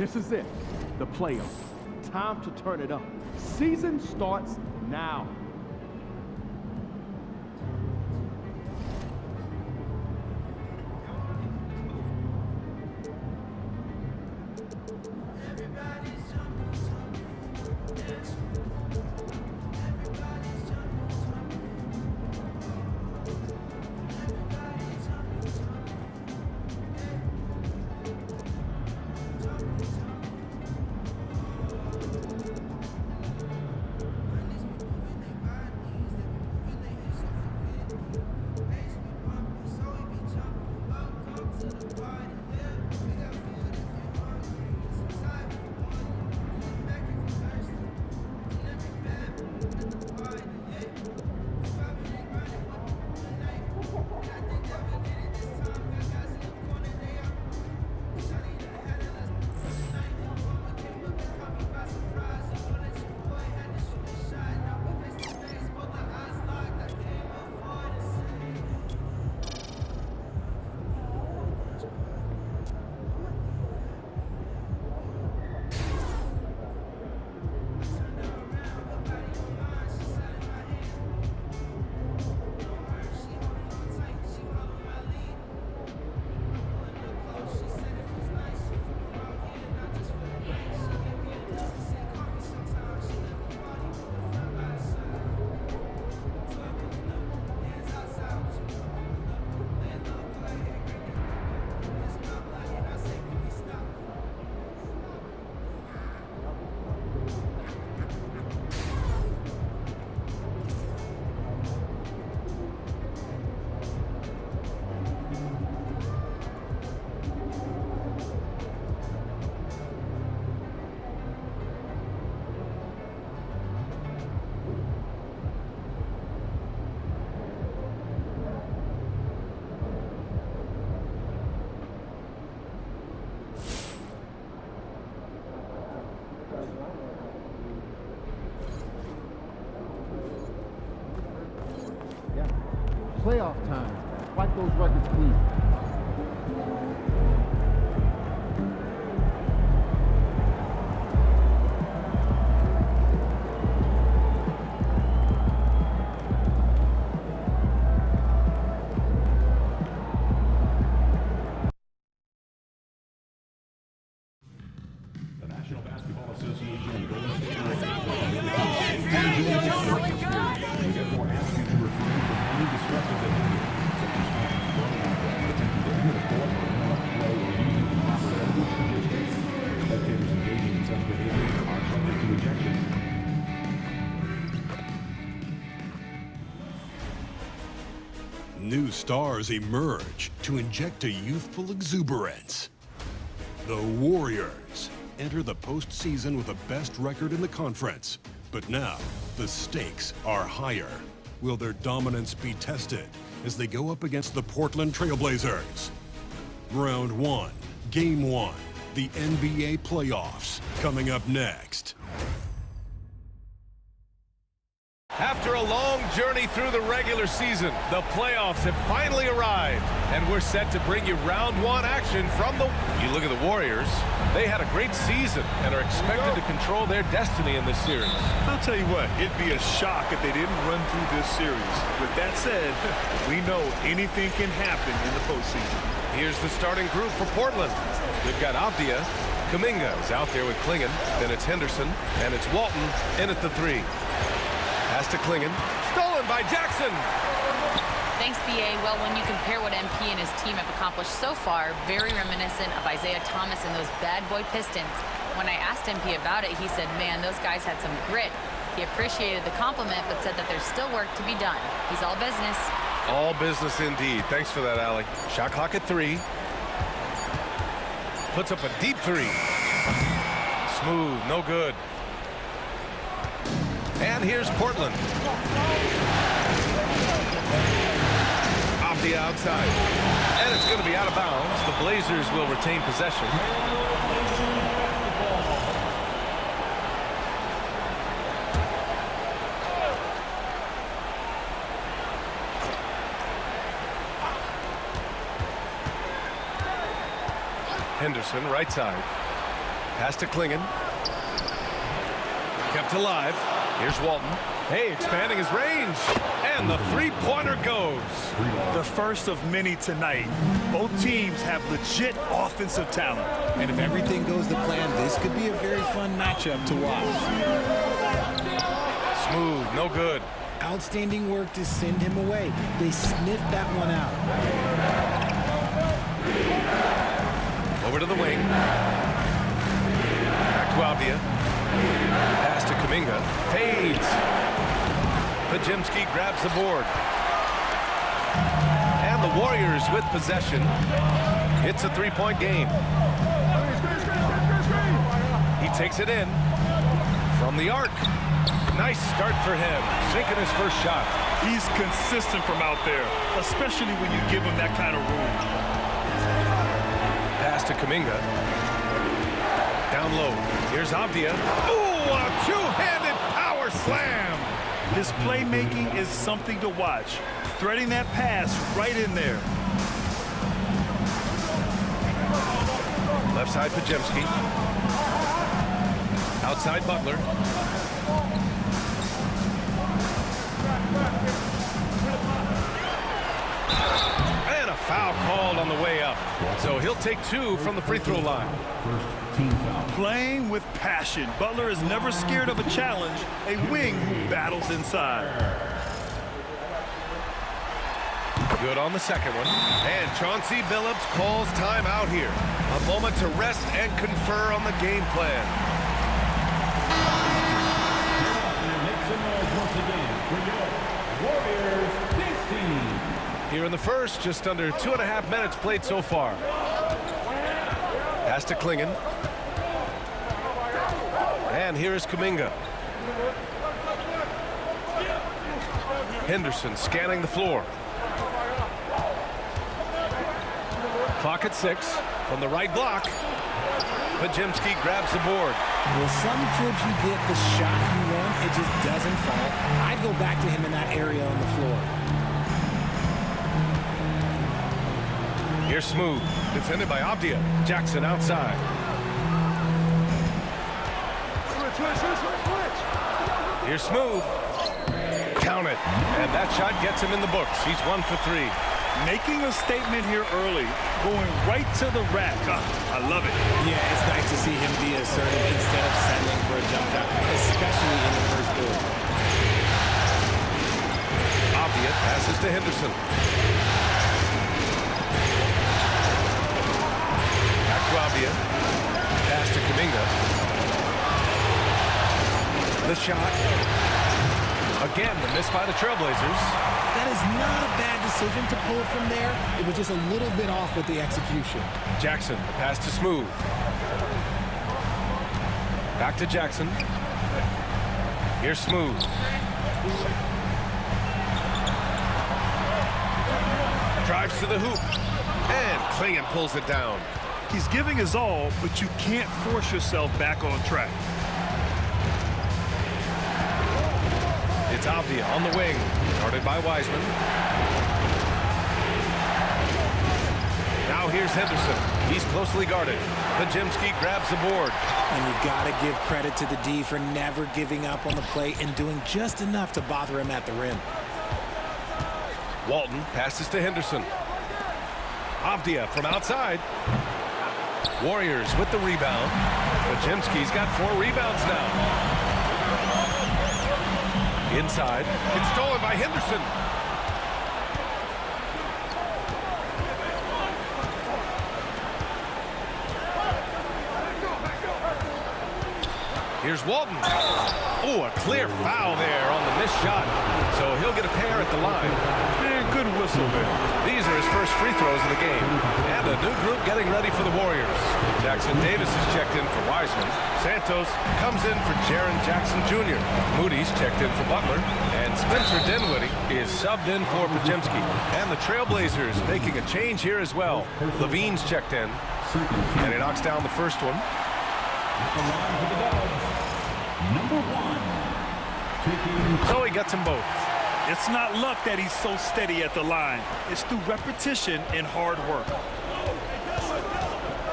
This is it, the playoffs. Time to turn it up. Season starts now. Playoff time. Wipe those records clean. The National Basketball Association Golden State Warriors therefore ask you to refrain from any disruptive behavior, such as throwing objects, attempting to hit a court or interrupt play, or using improper edible positions. Spectators engaging in such behavior are subject to ejection. New stars emerge to inject a youthful exuberance. The Warriors enter the postseason with the best record in the conference. But now, the stakes are higher. Will their dominance be tested as they go up against the Portland Trailblazers? Round 1, Game 1, the NBA playoffs, coming up next. After a long journey through the regular season, the playoffs have finally arrived, and we're set to bring you round 1 action from the... You look at the Warriors, they had a great season and are expected to control their destiny in this series. I'll tell you what, it'd be a shock if they didn't run through this series. With that said, we know anything can happen in the postseason. Here's the starting group for Portland. They've got Avdia, Kuminga is out there with Klingon, then it's Henderson, and it's Walton in at the 3. Pass to Klingon, stolen by Jackson. Thanks, B.A. Well, when you compare what MP and his team have accomplished so far, very reminiscent of Isaiah Thomas and those bad boy Pistons. When I asked MP about it, he said, man, those guys had some grit. He appreciated the compliment, but said that there's still work to be done. He's all business. All business indeed. Thanks for that, Allie. Shot clock at 3. Puts up a deep 3. Smooth, no good. And here's Portland. Off the outside. And it's going to be out of bounds. The Blazers will retain possession. Henderson, right side. Pass to Klingen. Kept alive. Here's Walton. Hey, expanding his range. And the three-pointer goes. The first of many tonight. Both teams have legit offensive talent. And if everything goes to plan, this could be a very fun matchup to watch. Smooth, no good. Outstanding work to send him away. They sniffed that one out. Over to the wing. Back to Avdia. Pass to Kuminga. Fades. Pajemski grabs the board. And the Warriors with possession. It's a three-point game. He takes it in from the arc. Nice start for him, sinking his first shot. He's consistent from out there, especially when you give him that kind of room. Pass to Kuminga. Down low. Here's Avdia. Ooh, a two-handed power slam. His playmaking is something to watch. Threading that pass right in there. Left side Pajemski. Outside Butler. And a foul called on the way up. So he'll take two from the free throw line. First team foul. Playing with passion. Butler is never scared of a challenge. A wing who battles inside. Good on the second one. And Chauncey Billups calls timeout here. A moment to rest and confer on the game plan. And make some noise once again for your Warriors dance team. Here in the first, just under 2.5 minutes played so far. Pass to Klingen. And here is Kuminga. Henderson scanning the floor. Clock at 6 from the right block. Pajemski grabs the board. Well, some trips you get the shot you want, it just doesn't fall. I'd go back to him in that area on the floor. Here's Smooth, defended by Avdia. Jackson outside. Here's Smooth. Count it. And that shot gets him in the books. He's 1 for 3. Making a statement here early. Going right to the rack. I love it. Yeah, it's nice to see him be assertive instead of settling for a jump shot, especially in the first quarter. Avdia passes to Henderson. Back to Avdia. Pass to Kuminga. The shot. Again, the miss by the Trailblazers. That is not a bad decision to pull from there. It was just a little bit off with the execution. Jackson, pass to Smooth. Back to Jackson. Here's Smooth. Drives to the hoop. And Klingen pulls it down. He's giving his all, but you can't force yourself back on track. It's Avdia on the wing. Guarded by Wiseman. Now here's Henderson. He's closely guarded. Pajemski grabs the board. And you got to give credit to the D for never giving up on the play and doing just enough to bother him at the rim. Walton passes to Henderson. Avdia from outside. Warriors with the rebound. Pajemski's got 4 rebounds now. Inside. It's stolen by Henderson. Here's Walton. Oh, a clear foul there on the missed shot. So he'll get a pair at the line. Man, good whistle there. These are his first free throws of the game. And a new group getting ready for the Warriors. Jackson Davis is checked in for Wiseman. Santos comes in for Jaren Jackson Jr. Moody's checked in for Butler. And Spencer Dinwiddie is subbed in for Pajemski. And the Trailblazers making a change here as well. Levine's checked in. And he knocks down the first one. Number 1. So he gets them both. It's not luck that he's so steady at the line. It's through repetition and hard work.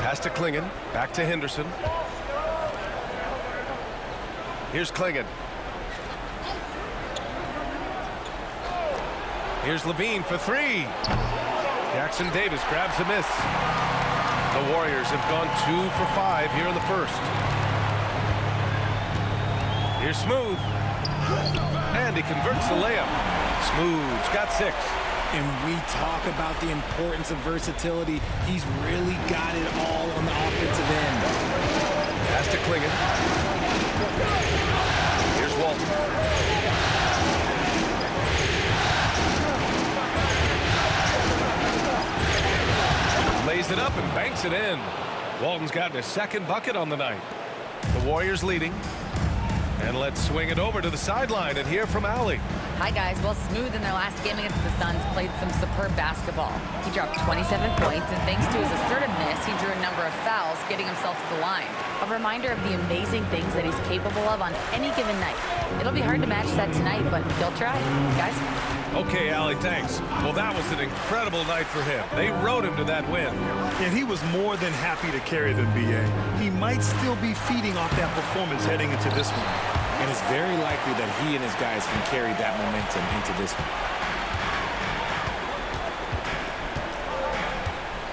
Pass to Klingen. Back to Henderson. Here's Klingon. Here's Levine for three. Jackson Davis grabs a miss. The Warriors have gone 2 for 5 here in the first. Here's Smooth. And he converts the layup. Smooth's got 6. And we talk about the importance of versatility. He's really got it all on the offensive end. Pass to Klingon. Here's Walton. Lays it up and banks it in. Walton's gotten his second bucket on the night. The Warriors leading. And let's swing it over to the sideline and hear from Allie. Hi, guys. Well, Smooth in their last game against the Suns played some superb basketball. He dropped 27 points, and thanks to his assertiveness, he drew a number of fouls, getting himself to the line. A reminder of the amazing things that he's capable of on any given night. It'll be hard to match that tonight, but he'll try. Guys? Okay, Allie, thanks. Well, that was an incredible night for him. They rode him to that win. And he was more than happy to carry them, B.A. He might still be feeding off that performance heading into this one. And it's very likely that he and his guys can carry that momentum into this one.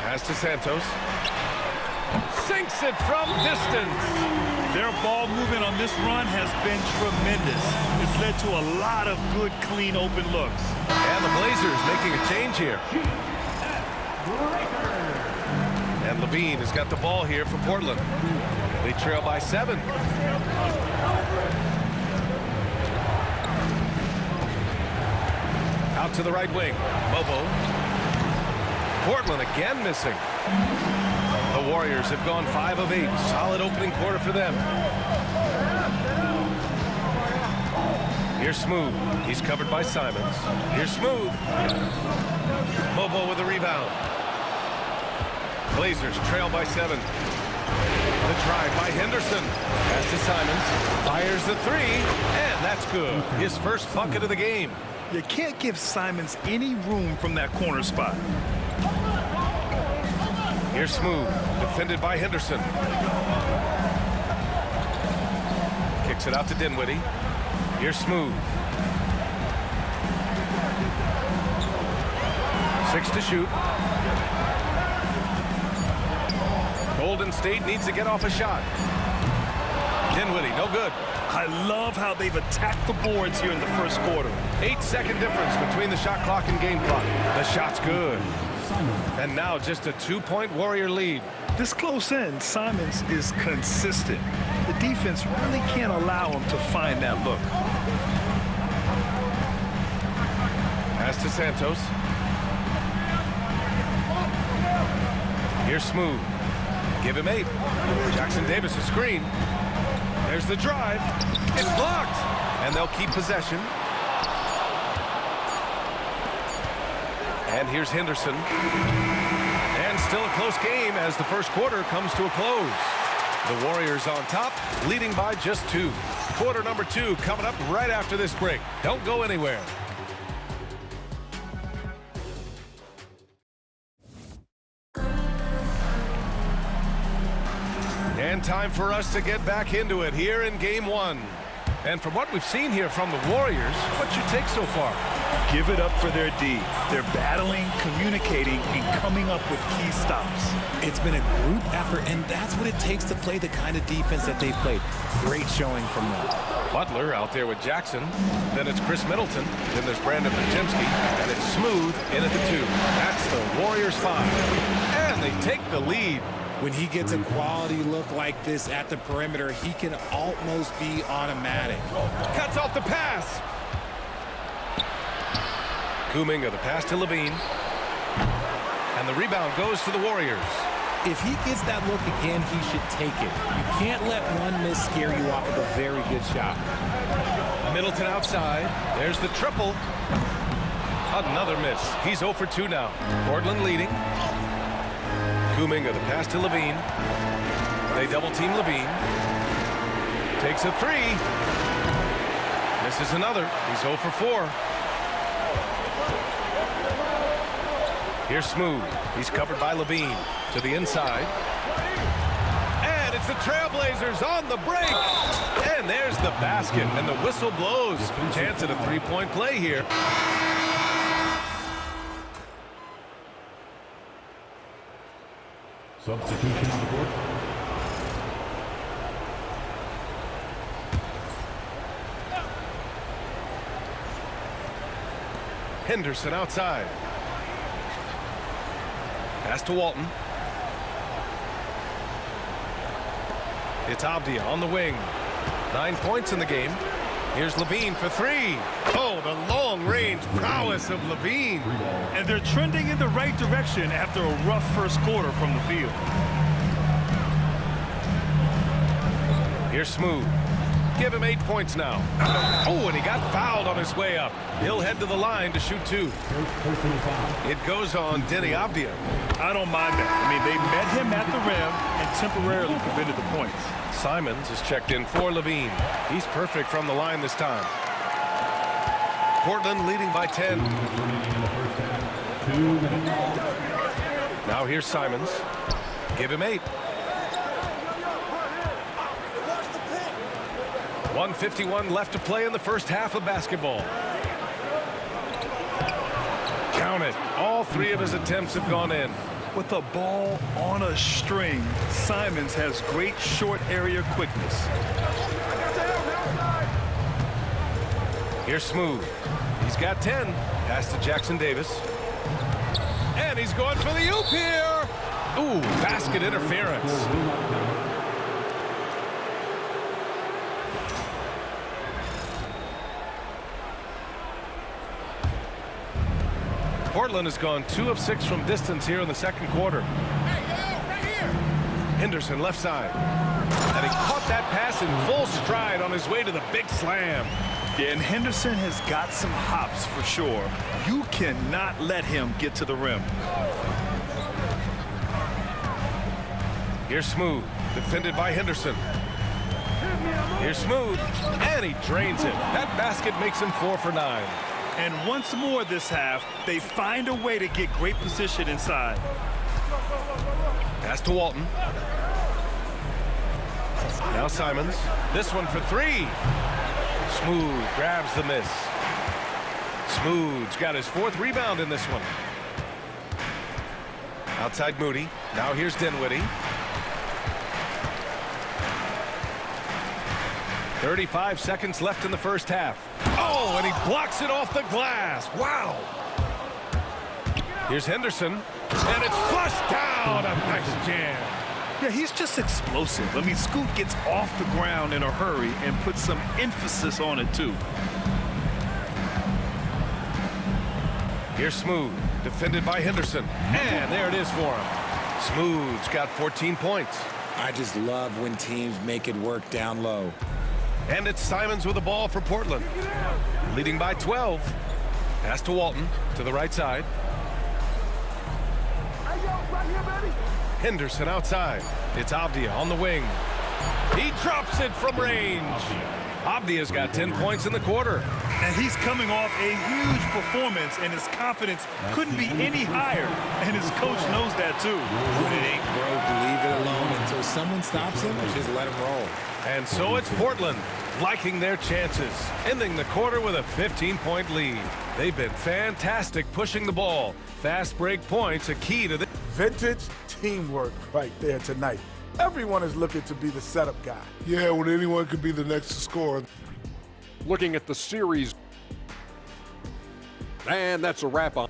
Pass to Santos. Sinks it from distance. Their ball movement on this run has been tremendous. It's led to a lot of good, clean, open looks. And the Blazers making a change here. And Levine has got the ball here for Portland. They trail by 7. Out to the right wing. Bobo. Portland again missing. The Warriors have gone 5 of 8. Solid opening quarter for them. Here's Smooth. He's covered by Simons. Here's Smooth. Bobo with a rebound. Blazers trail by 7. The drive by Henderson. Pass to Simons. Fires the 3. And that's good. His first bucket of the game. You can't give Simons any room from that corner spot. Here's Smooth, defended by Henderson. Kicks it out to Dinwiddie. Here's Smooth. 6 to shoot. Golden State needs to get off a shot. Dinwiddie, no good. I love how they've attacked the boards here in the first quarter. 8-second difference between the shot clock and game clock. The shot's good. And now just a 2-point Warrior lead. This close in, Simons is consistent. The defense really can't allow him to find that look. Pass to Santos. Here's Smooth. Give him 8. Jackson Davis a screen. There's the drive. It's blocked. And they'll keep possession. And here's Henderson. And still a close game as the first quarter comes to a close. The Warriors on top, leading by just 2. Quarter number 2 coming up right after this break. Don't go anywhere. And time for us to get back into it here in Game 1. And from what we've seen here from the Warriors, what's your take so far? Give it up for their D. They're battling, communicating, and coming up with key stops. It's been a group effort, and that's what it takes to play the kind of defense that they've played. Great showing from them. Butler out there with Jackson. Then it's Chris Middleton. Then there's Brandon Podziemski. And it's Smooth in at the 2. That's the Warriors 5. And they take the lead. When he gets a quality look like this at the perimeter, he can almost be automatic. Cuts off the pass. Kuminga, the pass to Levine. And the rebound goes to the Warriors. If he gets that look again, he should take it. You can't let one miss scare you off of a very good shot. Middleton outside. There's the triple. Another miss. He's 0 for 2 now. Portland leading. Kuminga, the pass to Levine. They double-team Levine. Takes a 3. Misses another. He's 0 for 4. Here's Smooth. He's covered by Levine. To the inside. And it's the Trailblazers on the break. And there's the basket, and the whistle blows. Chance at a three-point play here. Substitution on the court. Henderson outside. Pass to Walton. It's Abdia on the wing. 9 points in the game. Here's Levine for three. Oh, the long-range prowess of Levine. And they're trending in the right direction after a rough first quarter from the field. Here's Smooth. Give him 8 points now. Oh, and he got fouled on his way up. He'll head to the line to shoot two. It goes on Denny Abdia. I don't mind that. I mean, they met him at the rim and temporarily prevented the points. Simons is checked in for Levine. He's perfect from the line this time. Portland leading by 10. Now here's Simons. Give him 8. 1:51 left to play in the first half of basketball. Count it. All three of his attempts have gone in. With a ball on a string, Simons has great short area quickness. Here's Smooth. He's got 10. Pass to Jackson Davis. And he's going for the oop here. Ooh, basket interference. Portland has gone 2 of 6 from distance here in the second quarter. Henderson left side. And he caught that pass in full stride on his way to the big slam. Yeah, and Henderson has got some hops for sure. You cannot let him get to the rim. Here's Smooth, defended by Henderson. Here's Smooth, and he drains it. That basket makes him 4 for 9. And once more this half, they find a way to get great position inside. Pass to Walton. Now Simons. This one for 3. Smooth grabs the miss. Smooth's got his 4th rebound in this one. Outside Moody. Now here's Dinwiddie. 35 seconds left in the first half. Oh, and he blocks it off the glass. Wow. Here's Henderson. And it's flushed down. A nice jam. Yeah, he's just explosive. I mean, Scoot gets off the ground in a hurry and puts some emphasis on it, too. Here's Smooth, defended by Henderson. And there it is for him. Smooth's got 14 points. I just love when teams make it work down low. And it's Simons with the ball for Portland. Leading by 12. Pass to Walton to the right side. Henderson outside. It's Abdia on the wing. He drops it from range. Abdia's got 10 points in the quarter. And he's coming off a huge performance, and his confidence couldn't be any higher. And his coach knows that, too. When it ain't broke, leave it alone until someone stops him or just let him roll. And so it's Portland liking their chances, ending the quarter with a 15-point lead. They've been fantastic pushing the ball. Fast break points, a key to the Vintage teamwork right there tonight. Everyone is looking to be the setup guy. Yeah, when anyone could be the next to score. Looking at the series. And that's a wrap on.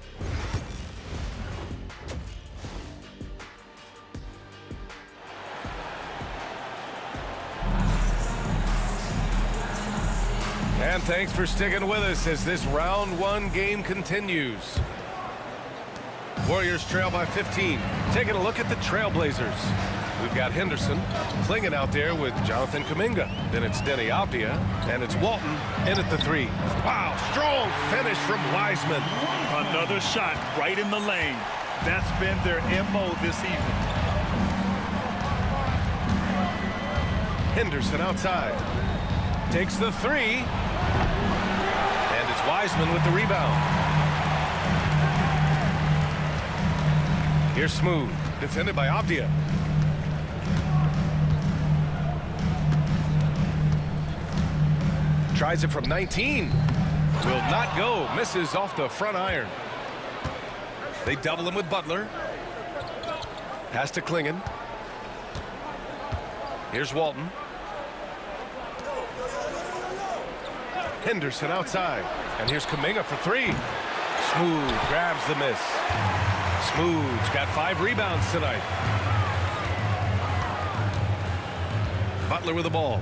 And thanks for sticking with us as this round 1 game continues. Warriors trail by 15. Taking a look at the Trailblazers. We've got Henderson clinging out there with Jonathan Kuminga. Then it's Denny Abdia, and it's Walton in at the 3. Wow, strong finish from Wiseman. Another shot right in the lane. That's been their MO this evening. Henderson outside. Takes the 3. And it's Wiseman with the rebound. Here's Smooth, defended by Tries it from 19. Will not go. Misses off the front iron. They double him with Butler. Pass to Klingon. Here's Walton. Henderson outside. And here's Kuminga for three. Smooth grabs the miss. Smooth's got 5 rebounds tonight. Butler with the ball.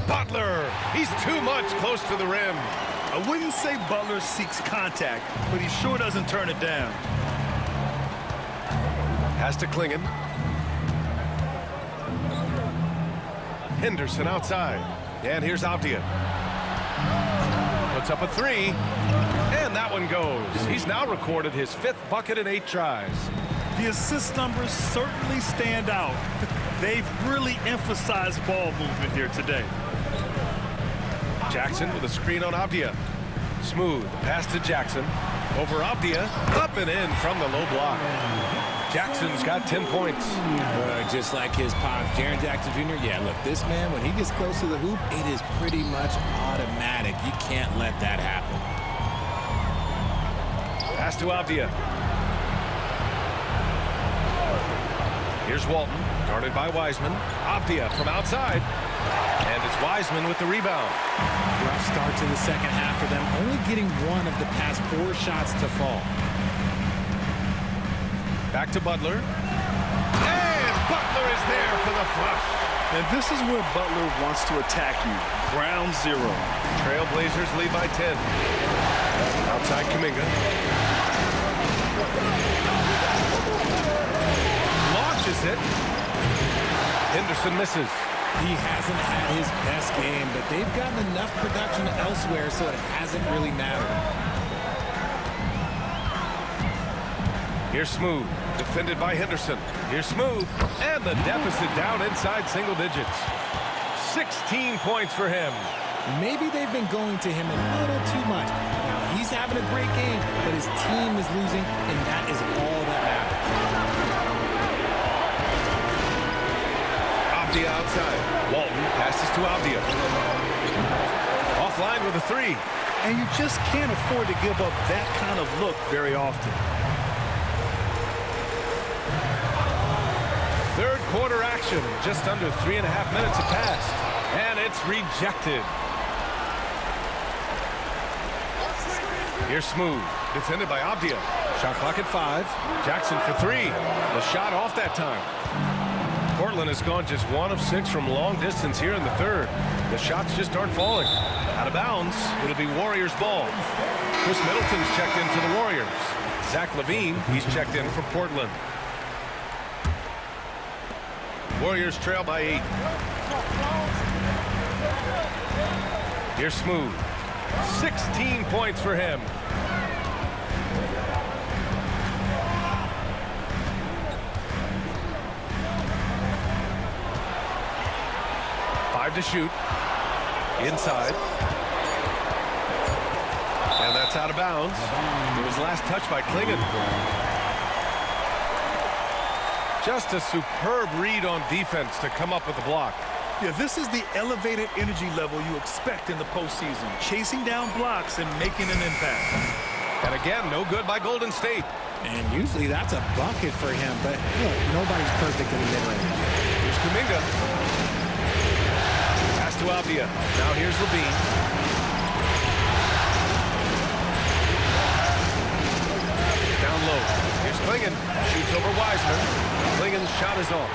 Butler! He's too much close to the rim. I wouldn't say Butler seeks contact, but he sure doesn't turn it down. Pass to Klingon. Henderson outside. And here's Avdia. Puts up a 3. And that one goes. He's now recorded his 5th bucket in 8 tries. The assist numbers certainly stand out. They've really emphasized ball movement here today. Jackson with a screen on Avdia. Smooth. Pass to Jackson. Over Avdia. Up and in from the low block. Jackson's got 10 points. Just like his pops, Jaren Jackson Jr. Yeah, look, this man, when he gets close to the hoop, it is pretty much automatic. You can't let that happen. Pass to Avdia. Here's Walton, guarded by Wiseman. Avdia from outside. And it's Wiseman with the rebound. Rough start to the second half for them, only getting 1 of the past 4 shots to fall. Back to Butler. And Butler is there for the flush. And this is where Butler wants to attack you. Ground 0. Trailblazers lead by 10. Outside Kuminga. Launches it. Henderson misses. He hasn't had his best game, but they've gotten enough production elsewhere, so it hasn't really mattered. Here's Smooth, defended by Henderson. Here's Smooth, and the deficit down inside single digits. 16 points for him. Maybe they've been going to him a little too much. Now, he's having a great game, but his team is losing, and that is all that matters. Avdia outside. Walton passes to Avdia. Offline with a 3. And you just can't afford to give up that kind of look very often. Third quarter action. Just under 3.5 minutes have passed. And it's rejected. Here's Smooth, defended by Avdia. Shot clock at 5. Jackson for 3. The shot off that time. Portland has gone just 1 of 6 from long distance here in the third. The shots just aren't falling. Out of bounds, it'll be Warriors ball. Chris Middleton's checked in for the Warriors. Zach LaVine, he's checked in for Portland. Warriors trail by 8. Here's Smooth. 16 points for him. To shoot. Inside. And that's out of bounds. It was last touched by Klingon. Just a superb read on defense to come up with the block. Yeah, this is the elevated energy level you expect in the postseason. Chasing down blocks and making an impact. And again, no good by Golden State. And usually that's a bucket for him, but look, nobody's perfect in the mid-range. Here's Kuminga. To Avdia. Now here's LaVine. Down low. Here's Klingon. Shoots over Wiseman. Klingon's shot is off.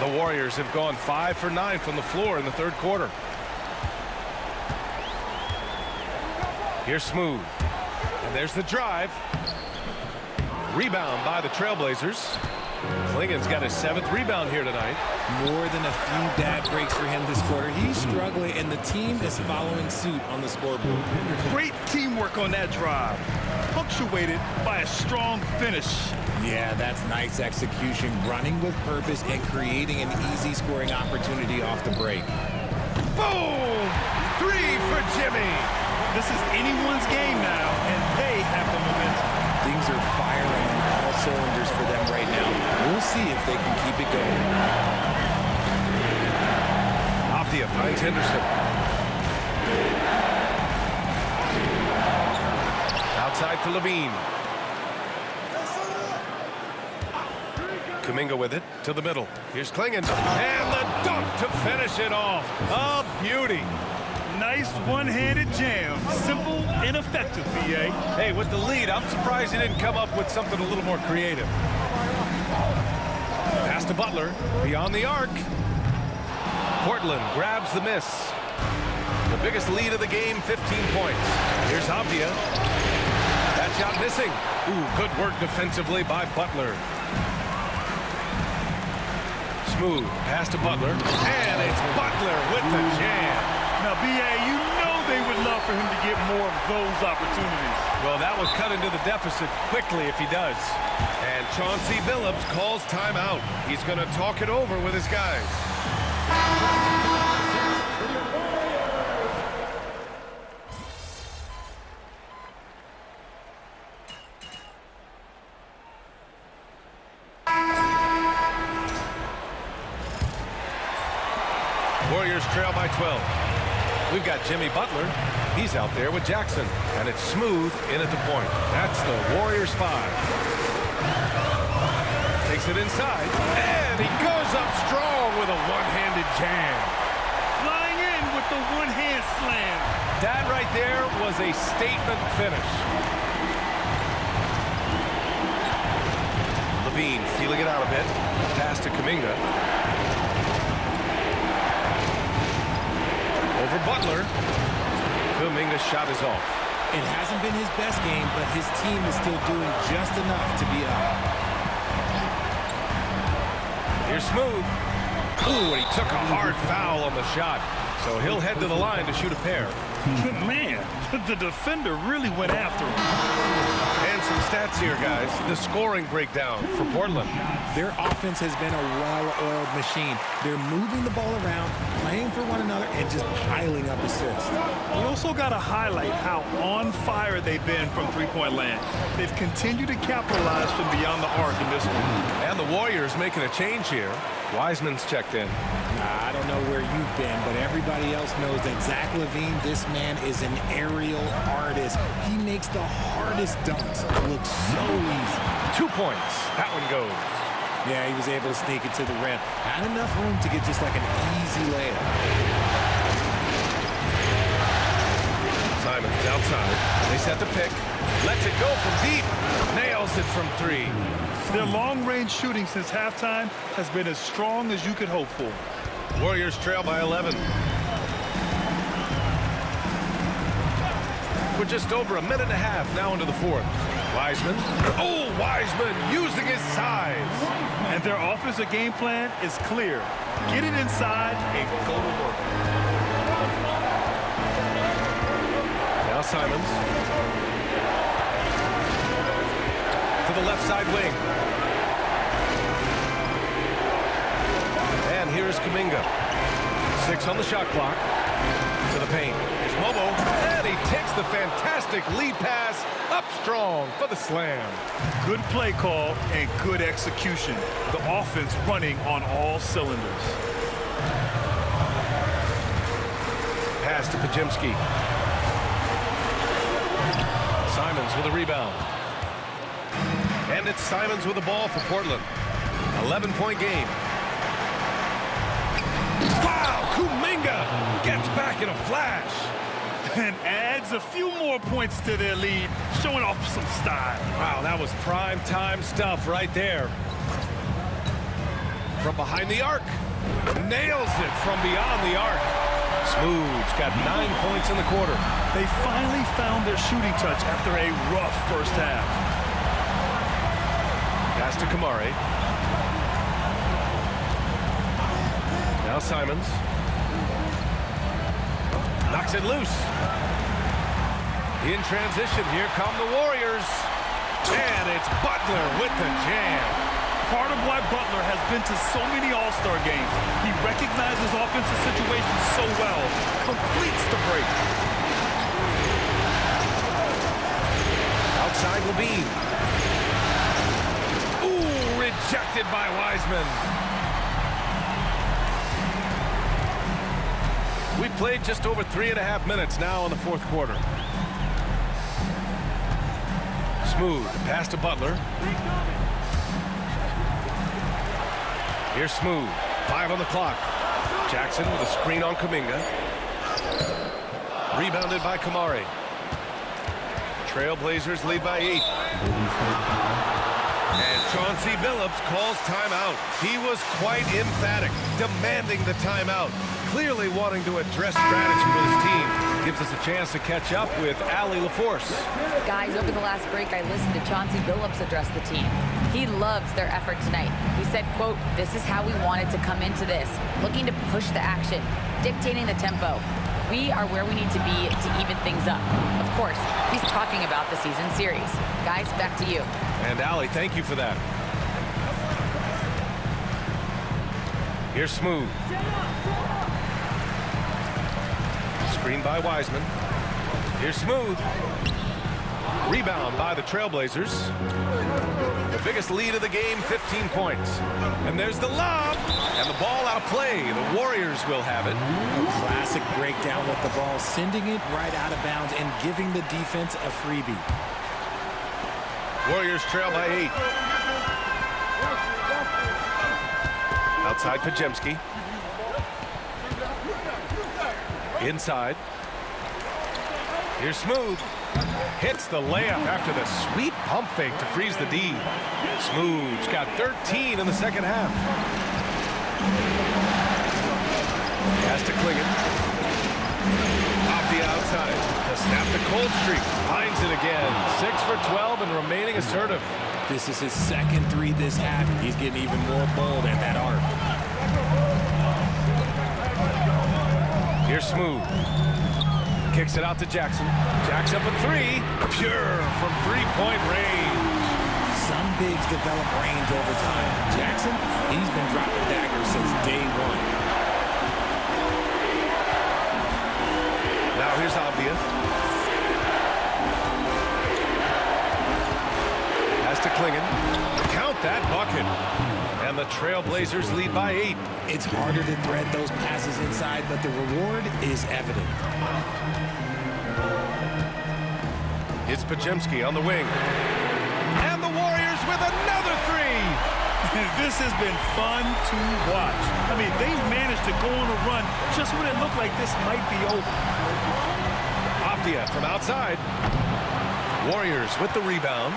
The Warriors have gone 5 for 9 from the floor in the third quarter. Here's Smooth. And there's the drive. Rebound by the Trailblazers. Klingon's got his 7th rebound here tonight. More than a few bad breaks for him this quarter. He's struggling, and the team is following suit on the scoreboard. Great teamwork on that drive, punctuated by a strong finish. Yeah, that's nice execution, running with purpose and creating an easy scoring opportunity off the break. Boom! 3 for Jimmy. This is anyone's game now, and they have the momentum. Things are firing on all cylinders for them right now. We'll see if they can keep it going. Finds Henderson. Outside for Levine. Kuminga with it to the middle. Here's Klingon. And the dunk to finish it off. A beauty. Nice one-handed jam. Simple and effective, B.A. Hey, with the lead, I'm surprised he didn't come up with something a little more creative. Pass to Butler. Beyond the arc. Portland grabs the miss. The biggest lead of the game, 15 points. Here's Avdia. That shot missing. Ooh, good work defensively by Butler. Smooth pass to Butler. And it's Butler with the jam. Now, B.A., you know they would love for him to get more of those opportunities. Well, that was cut into the deficit quickly if he does. And Chauncey Billups calls timeout. He's going to talk it over with his guys. Warriors trail by 12. We've got Jimmy Butler. He's out there with Jackson. And it's Smooth in at the point. That's the Warriors 5. Takes it inside. And he goes up strong with a one-handed jam. Flying in with the one-hand slam. That right there was a statement finish. Levine feeling it out a bit. Pass to Kuminga. Over Butler. Kuminga's shot is off. It hasn't been his best game, but his team is still doing just enough to be up. Here's Smooth. Ooh, and he took a hard foul on the shot. So he'll head to the line to shoot a pair. Man, the defender really went after him. And some stats here, guys. The scoring breakdown for Portland. Their offense has been a well-oiled machine. They're moving the ball around, playing for one another, and just piling up assists. We also got to highlight how on fire they've been from three-point land. They've continued to capitalize from beyond the arc in this one. And the Warriors making a change here. Wiseman's checked in. I don't know where you've been, but everybody else knows that Zach LaVine, this man is an aerial artist. He makes the hardest dunks look so easy. 2 points. That one goes. Yeah, he was able to sneak it to the rim. Had enough room to get just like an easy layup. Simon's outside. They set the pick. Lets it go from deep. Nails it from 3. Their long-range shooting since halftime has been as strong as you could hope for. Warriors trail by 11. We're just over a minute and a half now into the fourth. Wiseman. Oh, Wiseman using his size. And their offensive game plan is clear. Get it inside and go to work. Now Simons. To the left side wing. And here's Kuminga. 6 on the shot clock. To the paint. Here's Momo. And he takes the fantastic lead pass up strong for the slam. Good play call and good execution. The offense running on all cylinders. Pass to Pajemski. Simons with a rebound. And it's Simons with the ball for Portland. 11-point game. Wow, Kuminga gets back in a flash. And adds a few more points to their lead, showing off some style. Wow, that was prime time stuff right there. From behind the arc. Nails it from beyond the arc. Smooth's got 9 points in the quarter. They finally found their shooting touch after a rough first half. Pass to Kamari. Now Simons. Knocks it loose. In transition, here come the Warriors. And it's Butler with the jam. Part of why Butler has been to so many All-Star games. He recognizes offensive situations so well. Completes the break. Outside Levine. Ooh, rejected by Wiseman. played just over 3.5 minutes now in the fourth quarter. Smooth pass to Butler. Here's Smooth. 5 on the clock. Jackson with a screen on Kuminga. Rebounded by Kamari. Trailblazers lead by 8. And Chauncey Billups calls timeout. He was quite emphatic, demanding the timeout. Clearly wanting to address strategy with his team. Gives us a chance to catch up with Allie LaForce. Guys, over the last break, I listened to Chauncey Billups address the team. He loves their effort tonight. He said, quote, "This is how we wanted to come into this, looking to push the action, dictating the tempo. We are where we need to be to even things up." Of course, he's talking about the season series. Guys, back to you. And Allie, thank you for that. Here's Smooth. Screen by Wiseman. Here's Smooth. Rebound by the Trailblazers. The biggest lead of the game, 15 points. And there's the lob. And the ball out of play. The Warriors will have it. A classic breakdown with the ball, sending it right out of bounds and giving the defense a freebie. Warriors trail by 8. Outside Pajemski. Inside. Here's Smooth. Hits the layup after the sweet pump fake to freeze the D. Smooth's got 13 in the second half. Pass to Clingan. Off the outside. To snap the cold streak. Finds it again. 6 for 12 and remaining assertive. This is his second 3 this half. He's getting even more bold at that arc. Here's Smooth. Kicks it out to Jackson. Jack's up at 3. Pure from 3-point range. Some bigs develop range over time. Jackson, he's been dropping daggers since day 1. Now here's Avdia. Pass to Clingan. Count that bucket. And the Trailblazers lead by 8. It's harder to thread those passes inside, but the reward is evident. It's Pajemski on the wing. And the Warriors with another 3. This has been fun to watch. I mean, they've managed to go on a run just when it looked like this might be over. Avdia from outside. Warriors with the rebound.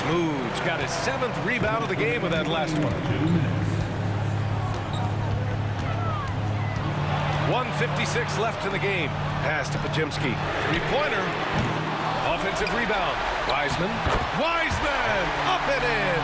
Smooth's got his 7th rebound of the game with that last one. 1:56 left in the game. Pass to Pajemski. 3-pointer. Offensive rebound. Wiseman. Wiseman! Up and in!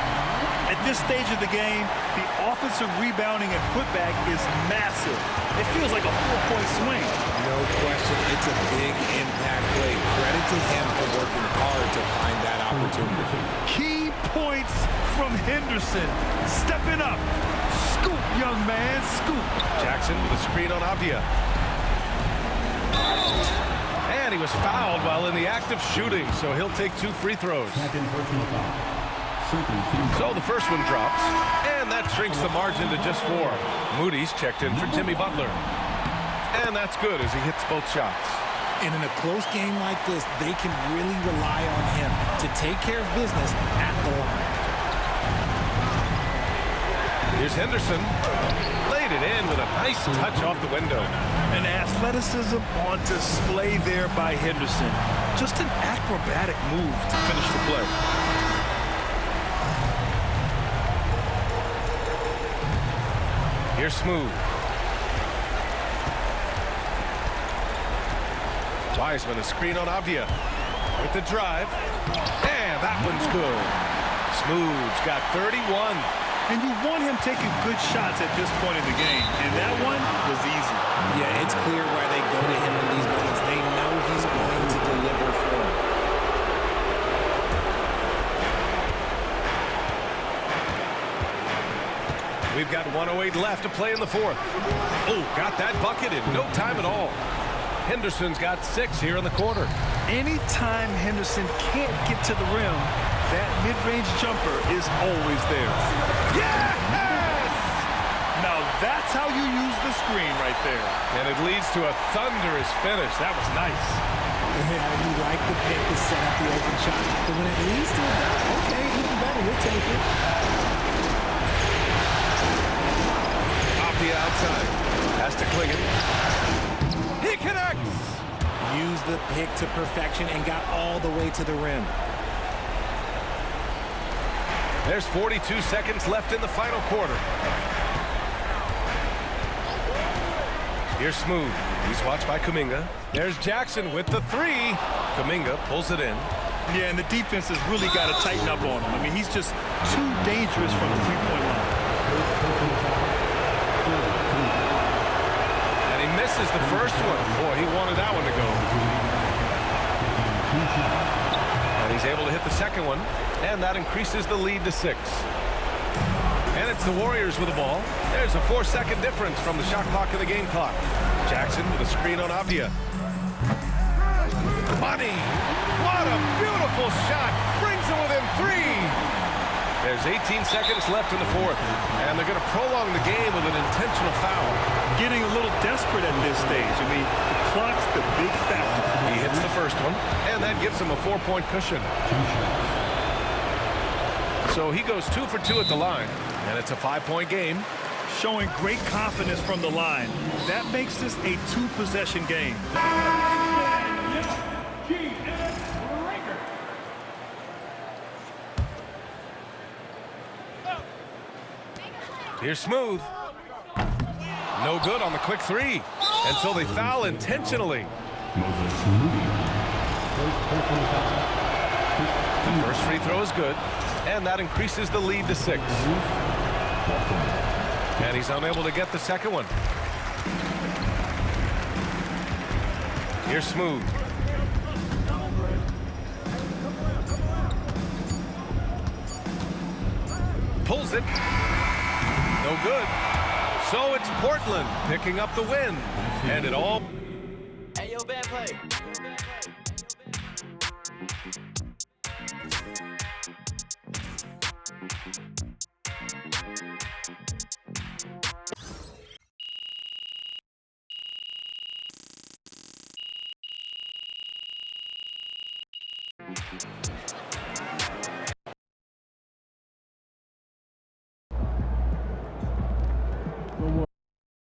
At this stage of the game, the offensive rebounding and putback is massive. It feels like a 4-point swing. No question, it's a big impact play. Credit to him for working hard to find that opportunity. Key points from Henderson. Stepping up. Scoop, young man, scoop. Jackson with a screen on Avdia. And he was fouled while in the act of shooting, so he'll take 2 free throws. So the first one drops, and that shrinks the margin to just 4. Moody's checked in for Jimmy Butler. And that's good as he hits both shots. And in a close game like this, they can really rely on him to take care of business at the line. Here's Henderson. Laid it in with a nice touch off the window. And athleticism on display there by Henderson. Just an acrobatic move to finish the play. Here's Smooth. Wiseman a screen on Avdia. With the drive. And that one's good. Smooth's got 31. And you want him taking good shots at this point in the game. And that one was easy. Yeah, it's clear why they go to him in these moments. They know he's going to deliver for them. We've got 1:08 left to play in the 4th. Oh, got that bucket in no time at all. Henderson's got 6 here in the quarter. Anytime Henderson can't get to the rim, that mid-range jumper is always there. Yes! Now that's how you use the the screen right there. And it leads to a thunderous finish. That was nice. Yeah, you like the pick to set up the open shot. But when it leads to a dunk, okay, even better, we'll take it. Off the outside. Has to Klingon. He connects. Used the pick to perfection and got all the way to the rim. There's 42 seconds left in the final quarter. Here's Smooth. He's watched by Kuminga. There's Jackson with the three. Kuminga pulls it in. Yeah, and the defense has really got to tighten up on him. I mean, he's just too dangerous from the three-point line. And he misses the first one. Boy, he wanted that one to go. And he's able to hit the second one. And that increases the lead to 6. And it's the Warriors with the ball. There's a 4-second difference from the shot clock to the game clock. Jackson with a screen on Avdia. Money! What a beautiful shot! Brings him within 3. There's 18 seconds left in the fourth. And they're going to prolong the game with an intentional foul. Getting a little desperate at this stage. I mean, the clock's the big factor. He hits the first one, and that gives him a 4-point cushion. So he goes 2 for 2 at the line, and it's a 5-point game. Showing great confidence from the line. That makes this a 2-possession game. Here's Smooth. No good on the quick 3. And so they foul intentionally. First free throw is good. And that increases the lead to 6. And he's unable to get the second one. Here's Smooth. Pulls it. No good. So it's Portland picking up the win. And it all... Hey, yo, bad play.